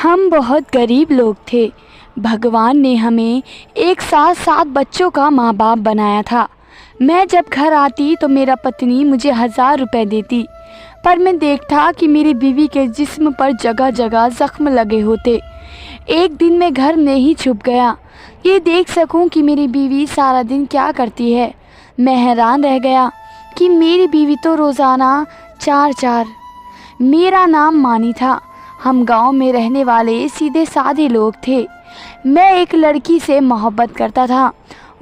हम बहुत गरीब लोग थे। भगवान ने हमें एक साथ 7 बच्चों का माँ बाप बनाया था। मैं जब घर आती तो मेरा पत्नी मुझे 1000 रुपये देती, पर मैं देखता कि मेरी बीवी के जिस्म पर जगह जगह जख्म लगे होते। एक दिन मैं घर में ही छुप गया, ये देख सकूं कि मेरी बीवी सारा दिन क्या करती है। मैं हैरान रह गया कि मेरी बीवी तो रोज़ाना 4-4। मेरा नाम मानी था। हम गांव में रहने वाले सीधे साधे लोग थे। मैं एक लड़की से मोहब्बत करता था।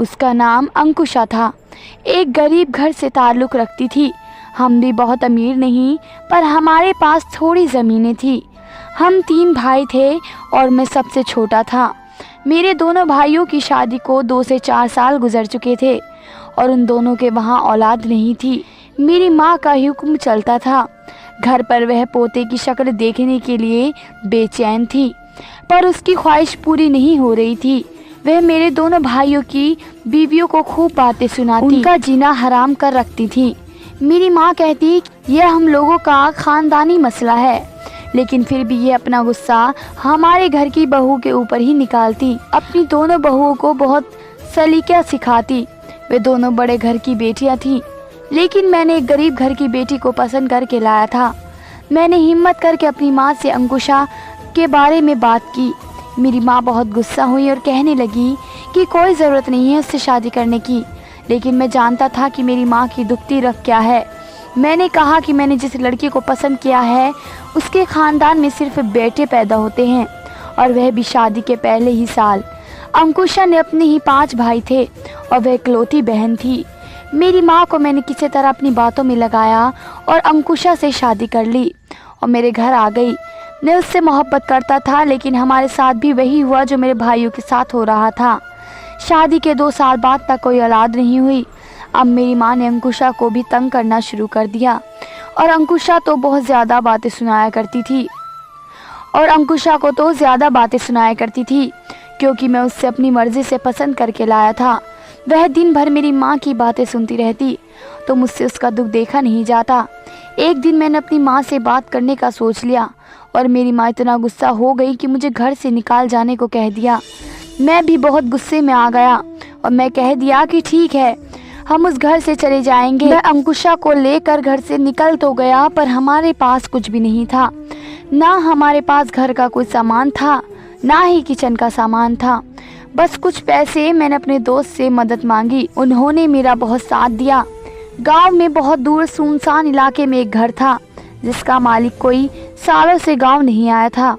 उसका नाम अंकुशा था। एक गरीब घर से ताल्लुक़ रखती थी। हम भी बहुत अमीर नहीं, पर हमारे पास थोड़ी ज़मीनें थी। हम 3 भाई थे और मैं सबसे छोटा था। मेरे दोनों भाइयों की शादी को 2 से 4 साल गुजर चुके थे और उन दोनों के वहाँ औलाद नहीं थी। मेरी माँ का हुक्म चलता था। घर पर वह पोते की शक्ल देखने के लिए बेचैन थी, पर उसकी ख्वाहिश पूरी नहीं हो रही थी। वह मेरे दोनों भाइयों की बीवियों को खूब बातें सुनाती, उनका जीना हराम कर रखती थी। मेरी माँ कहती यह हम लोगों का ख़ानदानी मसला है, लेकिन फिर भी ये अपना गुस्सा हमारे घर की बहू के ऊपर ही निकालती। अपनी दोनों बहुओं को बहुत सलीका सिखाती। वे दोनों बड़े घर की बेटियां थीं, लेकिन मैंने एक गरीब घर की बेटी को पसंद करके लाया था। मैंने हिम्मत करके अपनी माँ से अंकुशा के बारे में बात की। मेरी माँ बहुत गुस्सा हुई और कहने लगी कि कोई ज़रूरत नहीं है उससे शादी करने की, लेकिन मैं जानता था कि मेरी माँ की दुखती रग क्या है। मैंने कहा कि मैंने जिस लड़की को पसंद किया है उसके ख़ानदान में सिर्फ बेटे पैदा होते हैं, और वह भी शादी के पहले ही साल। अंकुशा ने अपने ही 5 भाई थे और वह इकलौती बहन थी। मेरी माँ को मैंने किसी तरह अपनी बातों में लगाया और अंकुशा से शादी कर ली और मेरे घर आ गई। मैं उससे मोहब्बत करता था, लेकिन हमारे साथ भी वही हुआ जो मेरे भाइयों के साथ हो रहा था। शादी के 2 साल बाद तक कोई औलाद नहीं हुई। अब मेरी माँ ने अंकुशा को भी तंग करना शुरू कर दिया, और अंकुशा तो बहुत ज़्यादा बातें सुनाया करती थी क्योंकि मैं उससे अपनी मर्ज़ी से पसंद करके लाया था। वह दिन भर मेरी माँ की बातें सुनती रहती, तो मुझसे उसका दुख देखा नहीं जाता। एक दिन मैंने अपनी माँ से बात करने का सोच लिया और मेरी माँ इतना गुस्सा हो गई कि मुझे घर से निकाल जाने को कह दिया। मैं भी बहुत गुस्से में आ गया और मैं कह दिया कि ठीक है, हम उस घर से चले जाएंगे। मैं अंकुशा को लेकर घर से निकल तो गया, पर हमारे पास कुछ भी नहीं था। ना हमारे पास घर का कोई सामान था, ना ही किचन का सामान था। बस कुछ पैसे मैंने अपने दोस्त से मदद मांगी। उन्होंने मेरा बहुत साथ दिया। गांव में बहुत दूर सुनसान इलाके में एक घर था जिसका मालिक कोई सालों से गांव नहीं आया था।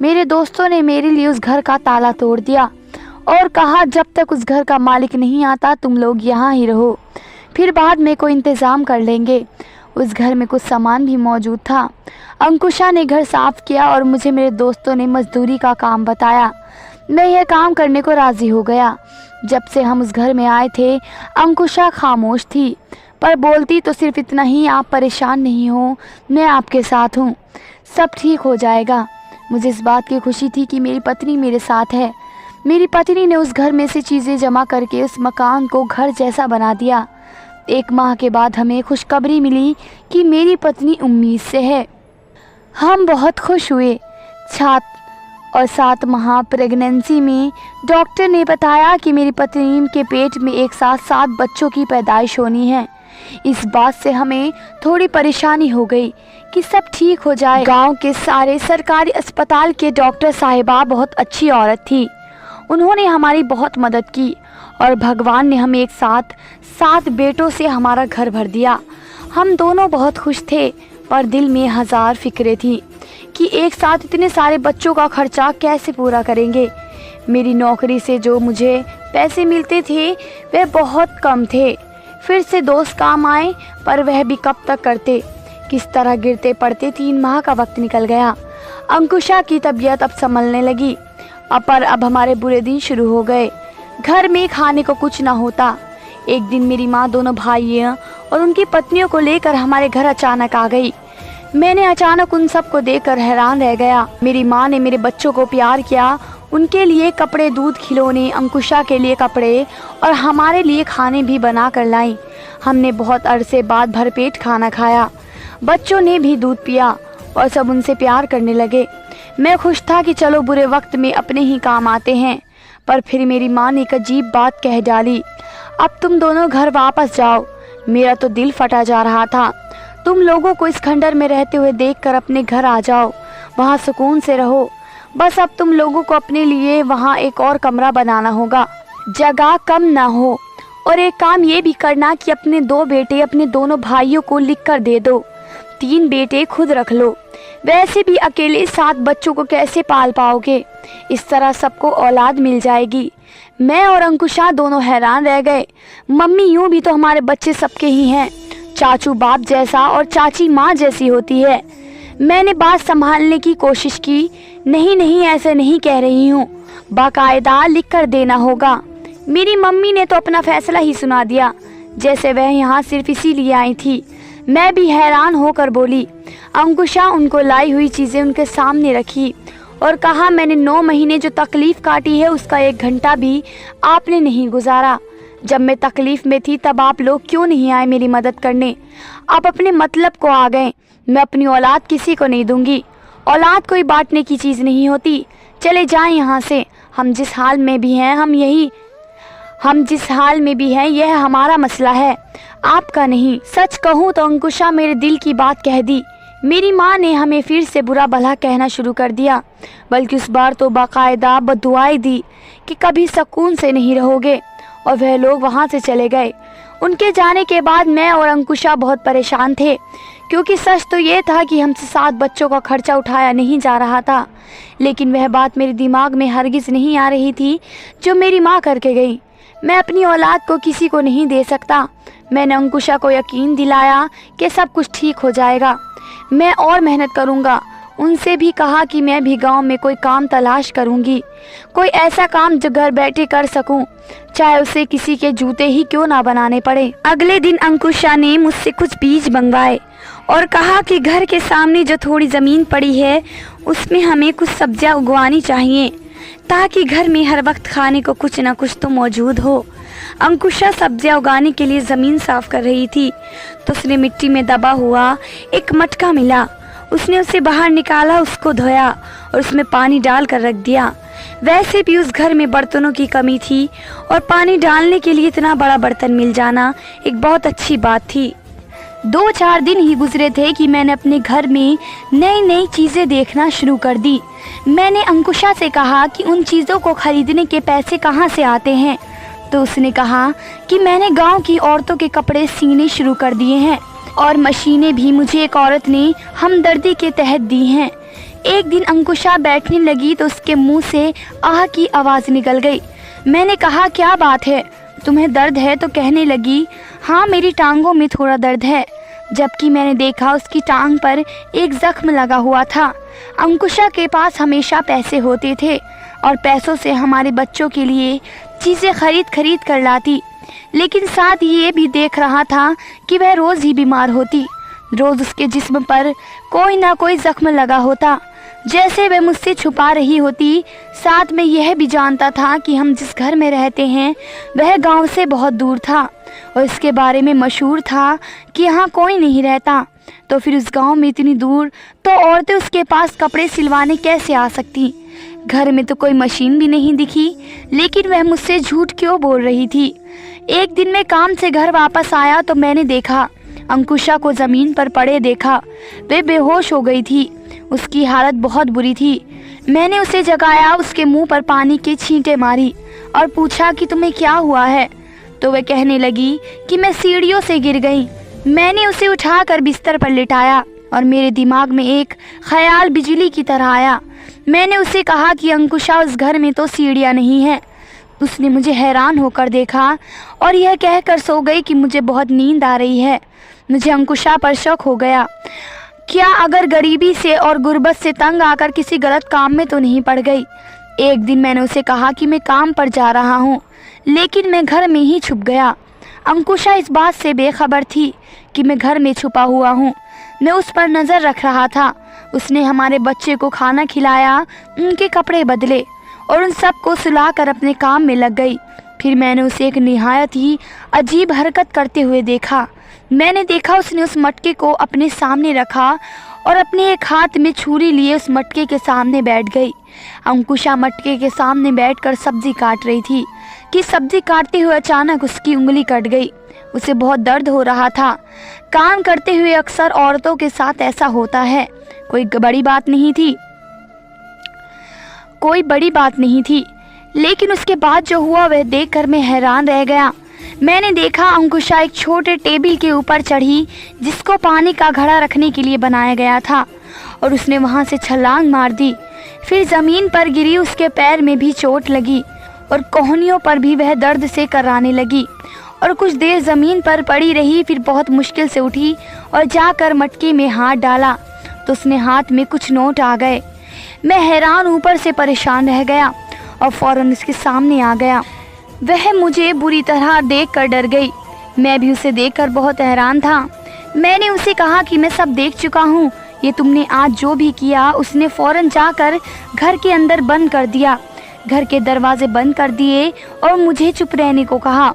मेरे दोस्तों ने मेरे लिए उस घर का ताला तोड़ दिया और कहा जब तक उस घर का मालिक नहीं आता तुम लोग यहाँ ही रहो, फिर बाद में कोई इंतज़ाम कर लेंगे। उस घर में कुछ सामान भी मौजूद था। अंकुशा ने घर साफ़ किया और मुझे मेरे दोस्तों ने मजदूरी का काम बताया। मैं यह काम करने को राज़ी हो गया। जब से हम उस घर में आए थे अंकुशा खामोश थी, पर बोलती तो सिर्फ इतना ही, आप परेशान नहीं हो, मैं आपके साथ हूँ, सब ठीक हो जाएगा। मुझे इस बात की खुशी थी कि मेरी पत्नी मेरे साथ है। मेरी पत्नी ने उस घर में से चीज़ें जमा करके उस मकान को घर जैसा बना दिया। 1 माह के बाद हमें खुशखबरी मिली कि मेरी पत्नी उम्मीद से है। हम बहुत खुश हुए। 7 माह प्रेगनेंसी में डॉक्टर ने बताया कि मेरी पत्नी के पेट में एक साथ 7 बच्चों की पैदाइश होनी है। इस बात से हमें थोड़ी परेशानी हो गई कि सब ठीक हो जाए। गांव के सारे सरकारी अस्पताल के डॉक्टर साहिबा बहुत अच्छी औरत थी। उन्होंने हमारी बहुत मदद की और भगवान ने हमें एक साथ 7 बेटों से हमारा घर भर दिया। हम दोनों बहुत खुश थे, पर दिल में 1000 फिक्रें थी कि एक साथ इतने सारे बच्चों का खर्चा कैसे पूरा करेंगे। मेरी नौकरी से जो मुझे पैसे मिलते थे वे बहुत कम थे। फिर से दोस्त काम आए, पर वह भी कब तक करते। किस तरह गिरते पड़ते 3 माह का वक्त निकल गया। अंकुशा की तबीयत अब संभलने लगी, पर अब हमारे बुरे दिन शुरू हो गए। घर में खाने को कुछ ना होता। एक दिन मेरी माँ दोनों भाइयों और उनकी पत्नियों को लेकर हमारे घर अचानक आ गई। मैंने अचानक उन सबको देखकर हैरान रह गया। मेरी माँ ने मेरे बच्चों को प्यार किया, उनके लिए कपड़े, दूध, खिलौने, अंकुशा के लिए कपड़े और हमारे लिए खाने भी बना कर लाई। हमने बहुत अरसे बाद भरपेट खाना खाया। बच्चों ने भी दूध पिया और सब उनसे प्यार करने लगे। मैं खुश था कि चलो बुरे वक्त में अपने ही काम आते हैं, पर फिर मेरी माँ ने एक अजीब बात कह डाली, अब तुम दोनों घर वापस जाओ। मेरा तो दिल फटा जा रहा था। तुम लोगों को इस खंडर में रहते हुए देखकर अपने घर आ जाओ, वहाँ सुकून से रहो। बस अब तुम लोगों को अपने लिए वहाँ एक और कमरा बनाना होगा, जगह कम ना हो। और एक काम ये भी करना कि अपने 2 बेटे अपने दोनों भाइयों को लिख कर दे दो, 3 बेटे खुद रख लो। वैसे भी अकेले 7 बच्चों को कैसे पाल पाओगे, इस तरह सबको औलाद मिल जाएगी। मैं और अंकुशा दोनों हैरान रह गए। मम्मी, यूँ भी तो हमारे बच्चे सबके ही हैं, चाचू बाप जैसा और चाची माँ जैसी होती है। मैंने बात संभालने की कोशिश की, नहीं ऐसे नहीं कह रही हूँ, बाकायदा लिख कर देना होगा। मेरी मम्मी ने तो अपना फैसला ही सुना दिया, जैसे वह यहाँ सिर्फ इसीलिए आई थी। मैं भी हैरान होकर बोली। अंकुशा उनको लाई हुई चीज़ें उनके सामने रखी और कहा, मैंने 9 महीने जो तकलीफ़ काटी है उसका 1 घंटा भी आपने नहीं गुजारा। जब मैं तकलीफ़ में थी तब आप लोग क्यों नहीं आए मेरी मदद करने? आप अपने मतलब को आ गए। मैं अपनी औलाद किसी को नहीं दूंगी। औलाद कोई बांटने की चीज़ नहीं होती। चले जाएं यहाँ से। हम जिस हाल में भी हैं यह हमारा मसला है, आपका नहीं। सच कहूँ तो अंकुशा मेरे दिल की बात कह दी। मेरी माँ ने हमें फिर से बुरा भला कहना शुरू कर दिया, बल्कि उस बार तो बाकायदा बद्दुआएं दी कि कभी सुकून से नहीं रहोगे, और वह लोग वहाँ से चले गए। उनके जाने के बाद मैं और अंकुशा बहुत परेशान थे, क्योंकि सच तो ये था कि हमसे 7 बच्चों का खर्चा उठाया नहीं जा रहा था। लेकिन वह बात मेरे दिमाग में हरगिज़ नहीं आ रही थी जो मेरी माँ करके गई। मैं अपनी औलाद को किसी को नहीं दे सकता। मैंने अंकुशा को यकीन दिलाया कि सब कुछ ठीक हो जाएगा, मैं और मेहनत करूँगा। उनसे भी कहा कि मैं भी गांव में कोई काम तलाश करूँगी, कोई ऐसा काम जो घर बैठे कर सकूं, चाहे उसे किसी के जूते ही क्यों ना बनाने पड़े। अगले दिन अंकुशा ने मुझसे कुछ बीज मंगवाए और कहा कि घर के सामने जो थोड़ी ज़मीन पड़ी है उसमें हमें कुछ सब्जियां उगवानी चाहिए, ताकि घर में हर वक्त खाने को कुछ ना कुछ तो मौजूद हो। अंकुशा सब्जियां उगाने के लिए ज़मीन साफ कर रही थी तो उसने मिट्टी में दबा हुआ एक मटका मिला। उसने उसे बाहर निकाला, उसको धोया और उसमें पानी डाल कर रख दिया। वैसे भी उस घर में बर्तनों की कमी थी और पानी डालने के लिए इतना बड़ा बर्तन मिल जाना एक बहुत अच्छी बात थी। 2-4 दिन ही गुजरे थे कि मैंने अपने घर में नई चीज़ें देखना शुरू कर दी। मैंने अंकुशा से कहा कि उन चीज़ों को खरीदने के पैसे कहाँ से आते हैं, तो उसने कहा कि मैंने गांव की औरतों के कपड़े सीने शुरू कर दिए हैं और मशीनें भी मुझे एक औरत ने हमदर्दी के तहत दी हैं। एक दिन अंकुशा बैठने लगी तो उसके मुंह से आह की आवाज़ निकल गई। मैंने कहा, क्या बात है, तुम्हें दर्द है? तो कहने लगी, हाँ मेरी टांगों में थोड़ा दर्द है। जबकि मैंने देखा उसकी टांग पर एक जख्म लगा हुआ था। अंकुशा के पास हमेशा पैसे होते थे और पैसों से हमारे बच्चों के लिए चीज़ें खरीद कर लाती, लेकिन साथ ये भी देख रहा था कि वह रोज़ ही बीमार होती। रोज़ उसके जिस्म पर कोई ना कोई जख्म लगा होता, जैसे वह मुझसे छुपा रही होती। साथ में यह भी जानता था कि हम जिस घर में रहते हैं वह गांव से बहुत दूर था और इसके बारे में मशहूर था कि यहाँ कोई नहीं रहता। तो फिर उस गांव में इतनी दूर तो औरतें उसके पास कपड़े सिलवाने कैसे आ सकती? घर में तो कोई मशीन भी नहीं दिखी, लेकिन वह मुझसे झूठ क्यों बोल रही थी? एक दिन मैं काम से घर वापस आया तो मैंने देखा अंकुशा को ज़मीन पर पड़े देखा। वे बेहोश हो गई थी, उसकी हालत बहुत बुरी थी। मैंने उसे जगाया, उसके मुंह पर पानी के छींटे मारी और पूछा कि तुम्हें क्या हुआ है? तो वह कहने लगी कि मैं सीढ़ियों से गिर गई। मैंने उसे उठाकर बिस्तर पर लिटाया और मेरे दिमाग में एक ख्याल बिजली की तरह आया। मैंने उसे कहा कि अंकुशा, उस घर में तो सीढ़ियाँ नहीं हैं। उसने मुझे हैरान होकर देखा और यह कहकर सो गई कि मुझे बहुत नींद आ रही है। मुझे अंकुशा पर शक हो गया, क्या अगर गरीबी से और गुर्बत से तंग आकर किसी गलत काम में तो नहीं पड़ गई। एक दिन मैंने उसे कहा कि मैं काम पर जा रहा हूँ, लेकिन मैं घर में ही छुप गया। अंकुशा इस बात से बेखबर थी कि मैं घर में छुपा हुआ हूँ। मैं उस पर नज़र रख रहा था। उसने हमारे बच्चे को खाना खिलाया, उनके कपड़े बदले और उन सब को सुलाकर अपने काम में लग गई। फिर मैंने उसे एक निहायत ही अजीब हरकत करते हुए देखा। मैंने देखा उसने उस मटके को अपने सामने रखा और अपने एक हाथ में छुरी लिए उस मटके के सामने बैठ गई। अंकुशा मटके के सामने बैठकर सब्जी काट रही थी कि सब्जी काटते हुए अचानक उसकी उंगली कट गई। उसे बहुत दर्द हो रहा था। काम करते हुए अक्सर औरतों के साथ ऐसा होता है। कोई बड़ी बात नहीं थी, लेकिन उसके बाद जो हुआ वह देखकर मैं हैरान रह गया। मैंने देखा अंकुशा एक छोटे टेबल के ऊपर चढ़ी जिसको पानी का घड़ा रखने के लिए बनाया गया था, और उसने वहां से छलांग मार दी। फिर जमीन पर गिरी। उसके पैर में भी चोट लगी और कोहनियों पर भी वह दर्द से कराने लगी और कुछ देर जमीन पर पड़ी रही। फिर बहुत मुश्किल से उठी और जाकर मटके में हाथ डाला तो उसने हाथ में कुछ नोट आ गए। मैं हैरान ऊपर से परेशान रह गया और फौरन उसके सामने आ गया। वह मुझे बुरी तरह देखकर डर गई। मैं भी उसे देखकर बहुत हैरान था। मैंने उसे कहा कि मैं सब देख चुका हूँ, ये तुमने आज जो भी किया। उसने फौरन जाकर घर के अंदर बंद कर दिया, घर के दरवाजे बंद कर दिए और मुझे चुप रहने को कहा।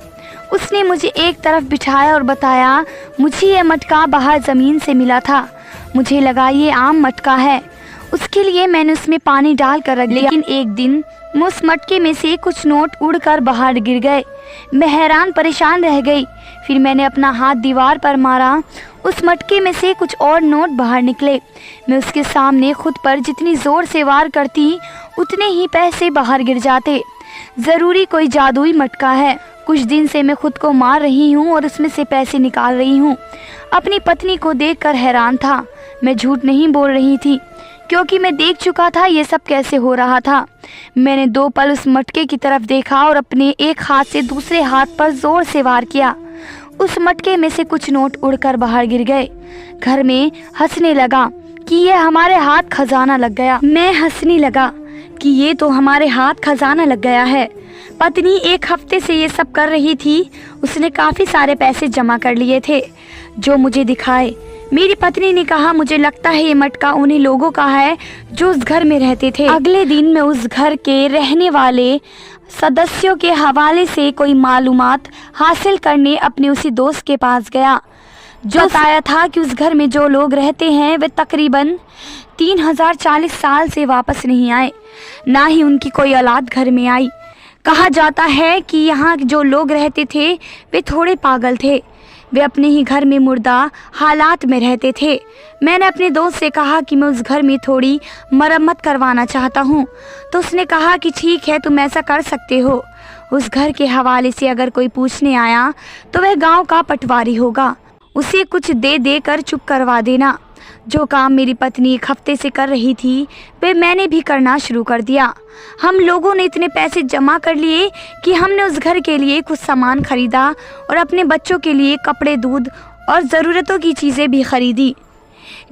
उसने मुझे एक तरफ बिठाया और बताया, मुझे यह मटका बाहर ज़मीन से मिला था। मुझे लगा ये आम मटका है, उसके लिए मैंने उसमें पानी डाल कर रख लिया। लेकिन एक दिन उस मटके में से कुछ नोट उड़कर बाहर गिर गए। मैं हैरान परेशान रह गई। फिर मैंने अपना हाथ दीवार पर मारा। उस मटके में से कुछ और नोट बाहर निकले। मैं उसके सामने खुद पर जितनी ज़ोर से वार करती उतने ही पैसे बाहर गिर जाते। ज़रूरी कोई जादुई मटका है। कुछ दिन से मैं खुद को मार रही हूँ और उसमें से पैसे निकाल रही हूँ। अपनी पत्नी को देखकर हैरान था। मैं झूठ नहीं बोल रही थी क्योंकि मैं देख चुका था ये सब कैसे हो रहा था। मैंने 2 पल उस मटके की तरफ देखा और अपने एक हाथ से दूसरे हाथ पर जोर से वार किया। उस मटके में से कुछ नोट उड़कर बाहर गिर गए। घर में हंसने लगा कि ये हमारे हाथ खजाना लग गया। मैं हंसने लगा कि ये तो हमारे हाथ खजाना लग गया है। पत्नी 1 हफ्ते से ये सब कर रही थी। उसने काफ़ी सारे पैसे जमा कर लिए थे जो मुझे दिखाए। मेरी पत्नी ने कहा, मुझे लगता है ये मटका उन्हीं लोगों का है जो उस घर में रहते थे। अगले दिन मैं उस घर के रहने वाले सदस्यों के हवाले से कोई मालूमात हासिल करने अपने उसी दोस्त के पास गया जो बताया था कि उस घर में जो लोग रहते हैं वे तकरीबन 3040 साल से वापस नहीं आए, ना ही उनकी कोई औलाद घर में आई। कहा जाता है कि यहाँ जो लोग रहते थे वे थोड़े पागल थे। वे अपने ही घर में मुर्दा हालात में रहते थे। मैंने अपने दोस्त से कहा कि मैं उस घर में थोड़ी मरम्मत करवाना चाहता हूँ, तो उसने कहा कि ठीक है, तुम ऐसा कर सकते हो। उस घर के हवाले से अगर कोई पूछने आया तो वह गांव का पटवारी होगा, उसे कुछ दे देकर चुप करवा देना। जो काम मेरी पत्नी 1 हफ्ते से कर रही थी वे मैंने भी करना शुरू कर दिया। हम लोगों ने इतने पैसे जमा कर लिए कि हमने उस घर के लिए कुछ सामान खरीदा और अपने बच्चों के लिए कपड़े, दूध और ज़रूरतों की चीज़ें भी खरीदी।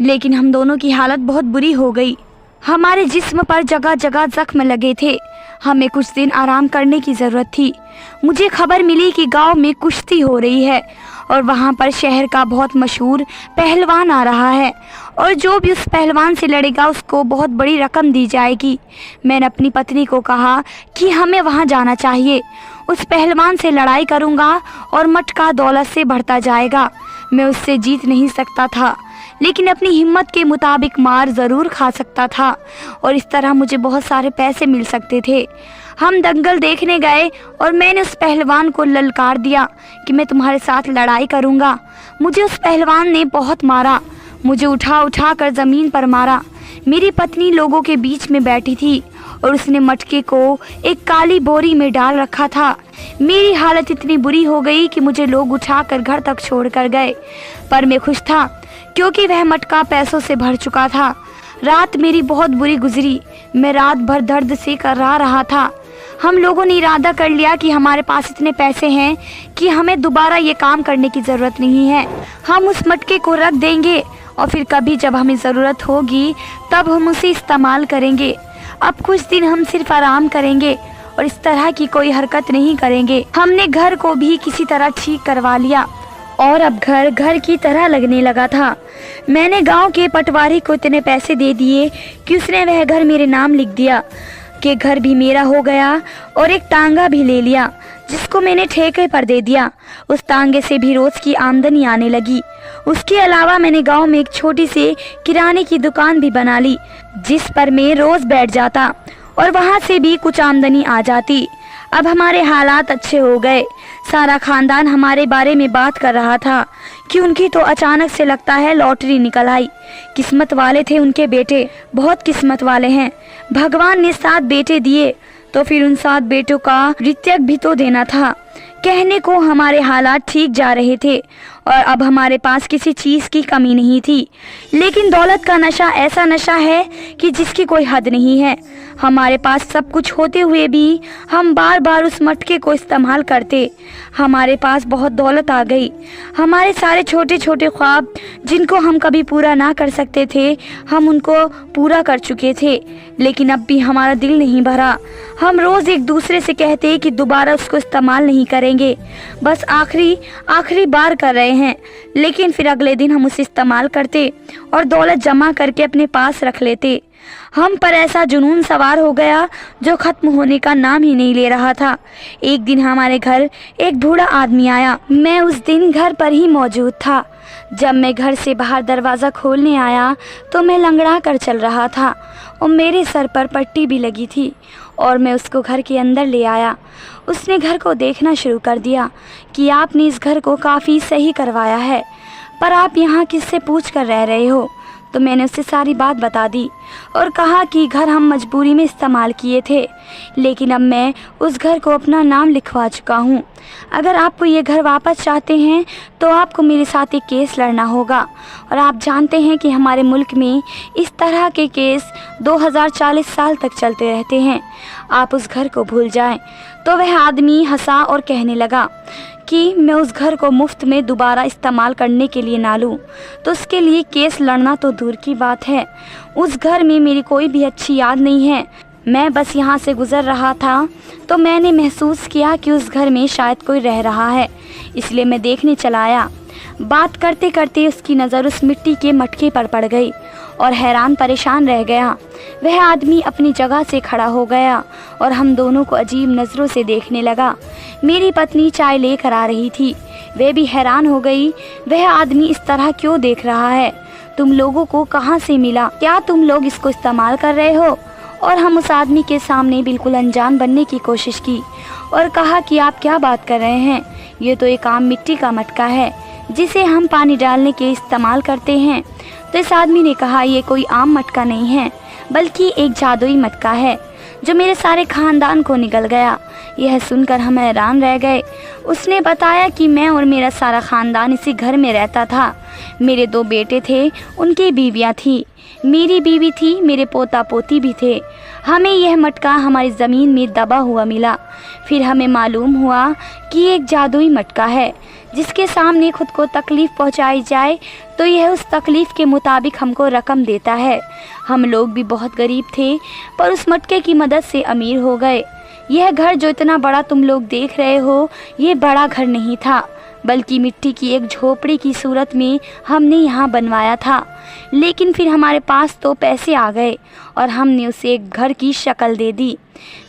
लेकिन हम दोनों की हालत बहुत बुरी हो गई। हमारे जिस्म पर जगह जगह जख्म लगे थे। हमें कुछ दिन आराम करने की ज़रूरत थी। मुझे खबर मिली कि गांव में कुश्ती हो रही है और वहां पर शहर का बहुत मशहूर पहलवान आ रहा है और जो भी उस पहलवान से लड़ेगा उसको बहुत बड़ी रकम दी जाएगी। मैंने अपनी पत्नी को कहा कि हमें वहां जाना चाहिए। उस पहलवान से लड़ाई करूंगा और मटका दौलत से बढ़ता जाएगा। मैं उससे जीत नहीं सकता था, लेकिन अपनी हिम्मत के मुताबिक मार ज़रूर खा सकता था और इस तरह मुझे बहुत सारे पैसे मिल सकते थे। हम दंगल देखने गए और मैंने उस पहलवान को ललकार दिया कि मैं तुम्हारे साथ लड़ाई करूंगा। मुझे उस पहलवान ने बहुत मारा, मुझे उठा उठा कर ज़मीन पर मारा। मेरी पत्नी लोगों के बीच में बैठी थी और उसने मटके को एक काली बोरी में डाल रखा था। मेरी हालत इतनी बुरी हो गई कि मुझे लोग उठाकर घर तक छोड़ कर गए, पर मैं खुश था क्योंकि वह मटका पैसों से भर चुका था। रात मेरी बहुत बुरी गुजरी। मैं रात भर दर्द से कर्रा रहा था। हम लोगों ने इरादा कर लिया कि हमारे पास इतने पैसे हैं कि हमें दोबारा ये काम करने की ज़रूरत नहीं है। हम उस मटके को रख देंगे और फिर कभी जब हमें ज़रूरत होगी तब हम उसे इस्तेमाल करेंगे। अब कुछ दिन हम सिर्फ आराम करेंगे और इस तरह की कोई हरकत नहीं करेंगे। हमने घर को भी किसी तरह ठीक करवा लिया और अब घर घर की तरह लगने लगा था। मैंने गांव के पटवारी को इतने पैसे दे दिए कि उसने वह घर मेरे नाम लिख दिया कि घर भी मेरा हो गया और एक टांगा भी ले लिया जिसको मैंने ठेके पर दे दिया। उस तांगे से भी रोज की आमदनी आने लगी। उसके अलावा मैंने गांव में एक छोटी सी किराने की दुकान भी बना ली, जिस पर मैं रोज बैठ जाता और वहां से भी कुछ आमदनी आ जाती। अब हमारे हालात अच्छे हो गए। सारा खानदान हमारे बारे में बात कर रहा था कि उनकी तो अचानक से लगता है लॉटरी निकल आई। किस्मत वाले थे उनके बेटे, बहुत किस्मत वाले हैं। भगवान ने 7 बेटे दिए तो फिर उन 7 बेटों का ऋत्यक भी तो देना था। कहने को हमारे हालात ठीक जा रहे थे और अब हमारे पास किसी चीज़ की कमी नहीं थी। लेकिन दौलत का नशा ऐसा नशा है कि जिसकी कोई हद नहीं है। हमारे पास सब कुछ होते हुए भी हम बार बार उस मटके को इस्तेमाल करते। हमारे पास बहुत दौलत आ गई। हमारे सारे छोटे छोटे ख्वाब जिनको हम कभी पूरा ना कर सकते थे, हम उनको पूरा कर चुके थे। लेकिन अब भी हमारा दिल नहीं भरा। हम रोज़ एक दूसरे से कहते कि दोबारा उसको इस्तेमाल नहीं करेंगे, बस आखिरी बार कर रहे हैं। लेकिन फिर अगले दिन हम उसे इस्तेमाल करते और दौलत जमा करके अपने पास रख लेते। हम पर ऐसा जुनून सवार हो गया जो ख़त्म होने का नाम ही नहीं ले रहा था। एक दिन हमारे घर एक बूढ़ा आदमी आया। मैं उस दिन घर पर ही मौजूद था। जब मैं घर से बाहर दरवाज़ा खोलने आया तो मैं लंगड़ा कर चल रहा था और मेरे सर पर पट्टी भी लगी थी और मैं उसको घर के अंदर ले आया। उसने घर को देखना शुरू कर दिया कि आपने इस घर को काफ़ी सही करवाया है, पर आप यहाँ किससे पूछ कर रह रहे हो। तो मैंने उससे सारी बात बता दी और कहा कि घर हम मजबूरी में इस्तेमाल किए थे, लेकिन अब मैं उस घर को अपना नाम लिखवा चुका हूँ। अगर आपको ये घर वापस चाहते हैं तो आपको मेरे साथ एक केस लड़ना होगा। और आप जानते हैं कि हमारे मुल्क में इस तरह के केस 2040 साल तक चलते रहते हैं। आप उस घर को भूल जाएं। तो वह आदमी हंसा और कहने लगा कि मैं उस घर को मुफ्त में दोबारा इस्तेमाल करने के लिए ना लूँ तो उसके लिए केस लड़ना तो दूर की बात है। उस घर में मेरी कोई भी अच्छी याद नहीं है। मैं बस यहाँ से गुज़र रहा था तो मैंने महसूस किया कि उस घर में शायद कोई रह रहा है, इसलिए मैं देखने चला आया। बात करते करते उसकी नज़र उस मिट्टी के मटके पर पड़ गई और हैरान परेशान रह गया। वह आदमी अपनी जगह से खड़ा हो गया और हम दोनों को अजीब नज़रों से देखने लगा। मेरी पत्नी चाय लेकर आ रही थी। वह भी हैरान हो गई, वह आदमी इस तरह क्यों देख रहा है? तुम लोगों को कहाँ से मिला? क्या तुम लोग इसको इस्तेमाल कर रहे हो? और हम उस आदमी के सामने बिल्कुल अनजान बनने की कोशिश की और कहा कि आप क्या बात कर रहे हैं? ये तो एक आम मिट्टी का मटका है जिसे हम पानी डालने के इस्तेमाल करते हैं। तो इस आदमी ने कहा, ये कोई आम मटका नहीं है, बल्कि एक जादुई मटका है जो मेरे सारे खानदान को निगल गया। यह सुनकर हम हैरान रह गए। उसने बताया कि मैं और मेरा सारा खानदान इसी घर में रहता था। मेरे 2 बेटे थे, उनकी बीवियां थी, मेरी बीवी थी, मेरे पोता पोती भी थे। हमें यह मटका हमारी ज़मीन में दबा हुआ मिला। फिर हमें मालूम हुआ कि एक जादुई मटका है जिसके सामने खुद को तकलीफ़ पहुंचाई जाए तो यह उस तकलीफ़ के मुताबिक हमको रकम देता है। हम लोग भी बहुत गरीब थे, पर उस मटके की मदद से अमीर हो गए। यह घर जो इतना बड़ा तुम लोग देख रहे हो, ये बड़ा घर नहीं था, बल्कि मिट्टी की एक झोपड़ी की सूरत में हमने यहाँ बनवाया था। लेकिन फिर हमारे पास तो पैसे आ गए और हमने उसे एक घर की शक्ल दे दी।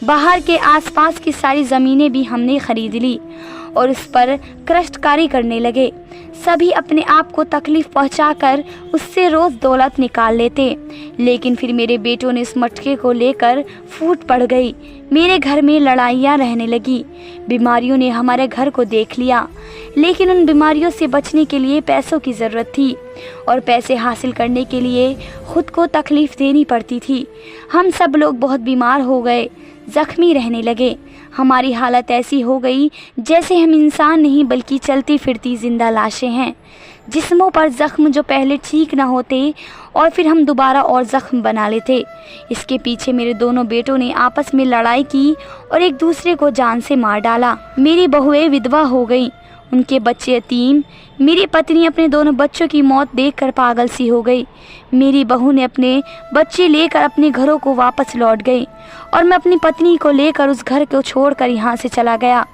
बाहर के आसपास की सारी ज़मीनें भी हमने ख़रीद ली और उस पर कृष्टकारी करने लगे। सभी अपने आप को तकलीफ़ पहुंचाकर उससे रोज़ दौलत निकाल लेते। लेकिन फिर मेरे बेटों ने इस मटके को लेकर फूट पड़ गई। मेरे घर में लड़ाइयाँ रहने लगी। बीमारियों ने हमारे घर को देख लिया, लेकिन उन बीमारियों से बचने के लिए पैसों की ज़रूरत थी और पैसे हासिल करने के लिए खुद को तकलीफ़ देनी पड़ती थी। हम सब लोग बहुत बीमार हो गए, ज़ख्मी रहने लगे। हमारी हालत ऐसी हो गई जैसे हम इंसान नहीं बल्कि चलती फिरती जिंदा लाशें हैं। जिस्मों पर ज़ख्म जो पहले ठीक ना होते और फिर हम दोबारा और ज़ख्म बना लेते। इसके पीछे मेरे दोनों बेटों ने आपस में लड़ाई की और एक दूसरे को जान से मार डाला। मेरी बहुएं विधवा हो गईं, उनके बच्चे यतीम। मेरी पत्नी अपने दोनों बच्चों की मौत देखकर पागल सी हो गई। मेरी बहू ने अपने बच्चे लेकर अपने घरों को वापस लौट गई और मैं अपनी पत्नी को लेकर उस घर को छोड़कर यहाँ से चला गया।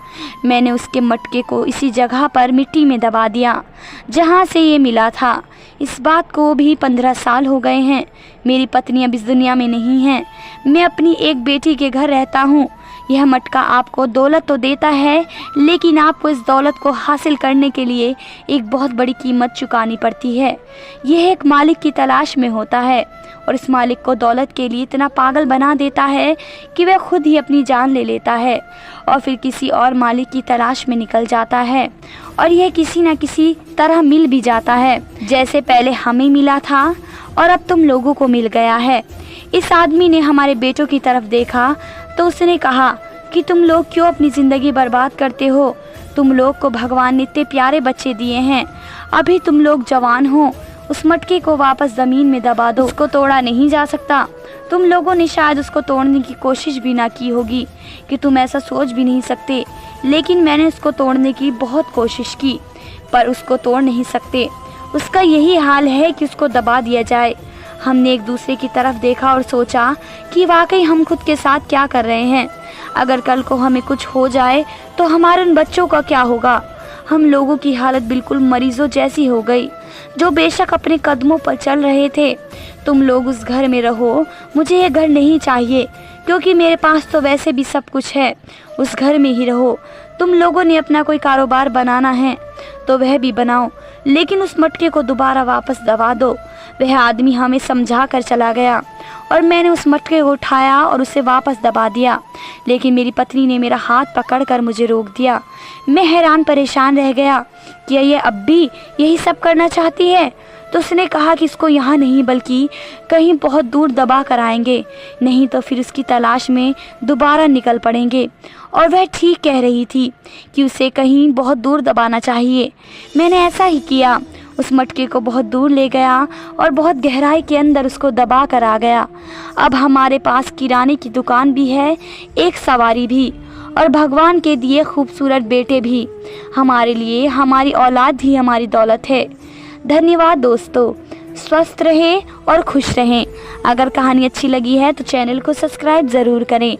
मैंने उसके मटके को इसी जगह पर मिट्टी में दबा दिया जहाँ से ये मिला था। इस बात को भी 15 साल हो गए हैं। मेरी पत्नी अब इस दुनिया में नहीं है। मैं अपनी एक बेटी के घर रहता हूँ यह मटका आपको दौलत तो देता है, लेकिन आपको इस दौलत को हासिल करने के लिए एक बहुत बड़ी कीमत चुकानी पड़ती है। यह एक मालिक की तलाश में होता है और इस मालिक को दौलत के लिए इतना पागल बना देता है कि वह खुद ही अपनी जान ले लेता है और फिर किसी और मालिक की तलाश में निकल जाता है। और यह किसी न किसी तरह मिल भी जाता है, जैसे पहले हमें मिला था और अब तुम लोगों को मिल गया है। इस आदमी ने हमारे बेटों की तरफ देखा तो उसने कहा कि तुम लोग क्यों अपनी ज़िंदगी बर्बाद करते हो? तुम लोग को भगवान ने इतने प्यारे बच्चे दिए हैं, अभी तुम लोग जवान हो। उस मटके को वापस ज़मीन में दबा दो, उसको तोड़ा नहीं जा सकता। तुम लोगों ने शायद उसको तोड़ने की कोशिश भी ना की होगी, कि तुम ऐसा सोच भी नहीं सकते, लेकिन मैंने उसको तोड़ने की बहुत कोशिश की, पर उसको तोड़ नहीं सकते। उसका यही हाल है कि उसको दबा दिया जाए। हमने एक दूसरे की तरफ देखा और सोचा कि वाकई हम खुद के साथ क्या कर रहे हैं। अगर कल को हमें कुछ हो जाए तो हमारे उन बच्चों का क्या होगा? हम लोगों की हालत बिल्कुल मरीजों जैसी हो गई, जो बेशक अपने कदमों पर चल रहे थे। तुम लोग उस घर में रहो, मुझे ये घर नहीं चाहिए, क्योंकि मेरे पास तो वैसे भी सब कुछ है। उस घर में ही रहो। तुम लोगों ने अपना कोई कारोबार बनाना है तो वह भी बनाओ, लेकिन उस मटके को दोबारा वापस दबा दो। वह आदमी हमें समझा कर चला गया और मैंने उस मटके को उठाया और उसे वापस दबा दिया, लेकिन मेरी पत्नी ने मेरा हाथ पकड़कर मुझे रोक दिया। मैं हैरान परेशान रह गया कि ये अब भी यही सब करना चाहती है। तो उसने कहा कि इसको यहाँ नहीं बल्कि कहीं बहुत दूर दबा कर आएंगे, नहीं तो फिर उसकी तलाश में दोबारा निकल पड़ेंगे। और वह ठीक कह रही थी कि उसे कहीं बहुत दूर दबाना चाहिए। मैंने ऐसा ही किया, उस मटके को बहुत दूर ले गया और बहुत गहराई के अंदर उसको दबा कर आ गया। अब हमारे पास किराने की दुकान भी है, एक सवारी भी और भगवान के दिए खूबसूरत बेटे भी। हमारे लिए हमारी औलाद ही हमारी दौलत है। धन्यवाद दोस्तों, स्वस्थ रहें और खुश रहें। अगर कहानी अच्छी लगी है तो चैनल को सब्सक्राइब ज़रूर करें।